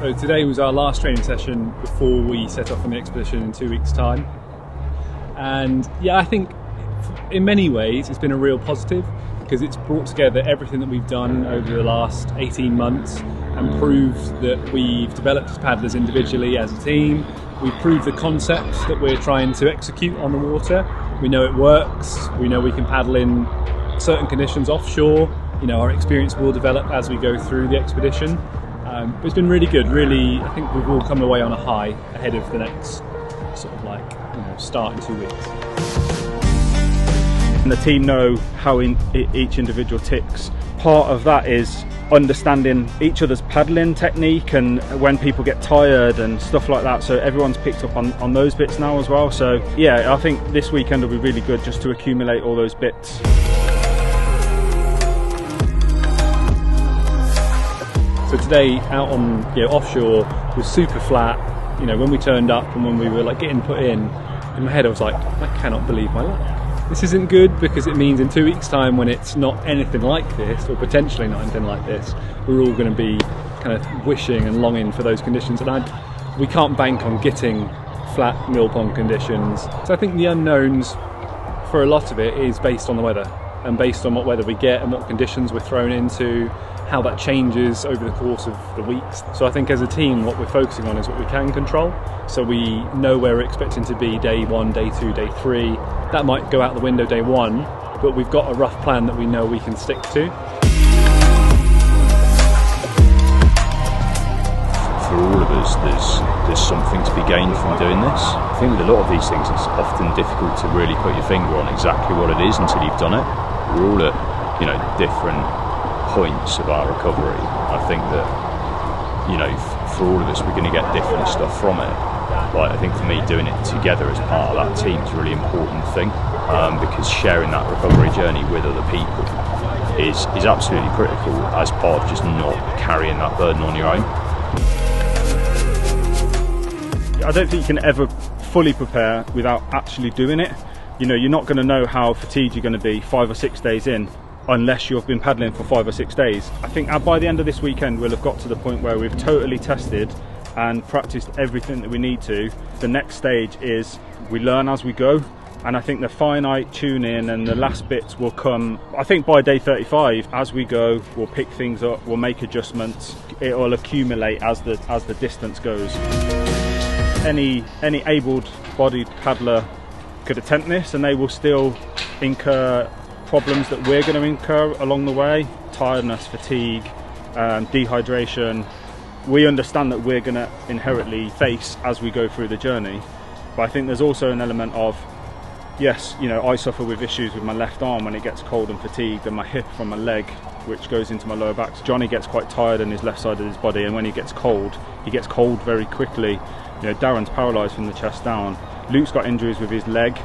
So today was our last training session before we set off on the expedition in 2 weeks' time. And yeah, I think in many ways it's been a real positive because it's brought together everything that we've done over the last 18 months and proved that we've developed as paddlers individually as a team. We've proved the concepts that we're trying to execute on the water. We know it works, we know we can paddle in certain conditions offshore. You know, our experience will develop as we go through the expedition. But it's been really good, really. I think we've all come away on a high ahead of the next sort of start in 2 weeks. And the team know how each individual ticks. Part of that is understanding each other's paddling technique and when people get tired and stuff like that, so everyone's picked up on those bits now as well. So yeah, I think this weekend will be really good just to accumulate all those bits. So today out on offshore was super flat. You know, when we turned up and when we were getting put in my head I was like, I cannot believe my luck. This isn't good because it means in 2 weeks' time, when it's not anything like this, or potentially not anything like this, we're all going to be kind of wishing and longing for those conditions. And we can't bank on getting flat mill pond conditions. So I think the unknowns for a lot of it is based on the weather and based on what weather we get and what conditions we're thrown into, how that changes over the course of the weeks. So I think as a team what we're focusing on is what we can control. So we know where we're expecting to be day 1, day 2, day 3. That might go out the window day 1, but we've got a rough plan that we know we can stick to. For all of us, there's something to be gained from doing this. I think with a lot of these things it's often difficult to really put your finger on exactly what it is until you've done it. We're all at different points of our recovery. I think that for all of us we're going to get different stuff from it. Like, I think for me, doing it together as part of that team is a really important thing, because sharing that recovery journey with other people is absolutely critical as part of just not carrying that burden on your own. I don't think you can ever fully prepare without actually doing it. You know, you're not going to know how fatigued you're going to be 5 or 6 days in unless you've been paddling for 5 or 6 days. I think by the end of this weekend we'll have got to the point where we've totally tested and practiced everything that we need to. The next stage is we learn as we go, and I think the finite tune-in and the last bits will come, I think, by day 35. As we go, we'll pick things up, we'll make adjustments, it will accumulate as the distance goes. Any able-bodied paddler could attempt this and they will still incur problems that we're going to incur along the way: tiredness, fatigue, dehydration. We understand that we're going to inherently face as we go through the journey, but I think there's also an element of, yes, I suffer with issues with my left arm when it gets cold and fatigued, and my hip from my leg, which goes into my lower back. So Johnny gets quite tired in his left side of his body, and when he gets cold very quickly. Darren's paralysed from the chest down. Luke's got injuries with his leg,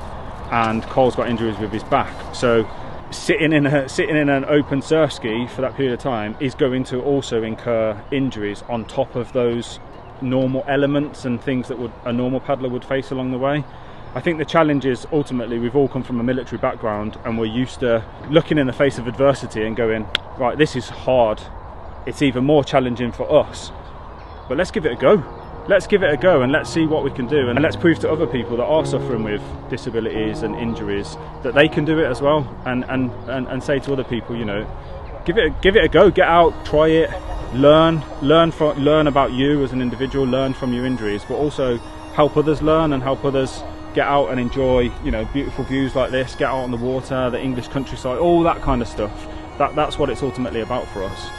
and Cole's got injuries with his back. So sitting in an open surf ski for that period of time is going to also incur injuries on top of those normal elements and things that a normal paddler would face along the way. I think the challenge is, ultimately, we've all come from a military background and we're used to looking in the face of adversity and going, right, this is hard, it's even more challenging for us, but let's give it a go. Let's give it a go and let's see what we can do, and let's prove to other people that are suffering with disabilities and injuries that they can do it as well, and say to other people, give it a go, get out, try it, learn about you as an individual, learn from your injuries, but also help others learn and help others get out and enjoy beautiful views like this, get out on the water, the English countryside, all that kind of stuff. That's what it's ultimately about for us.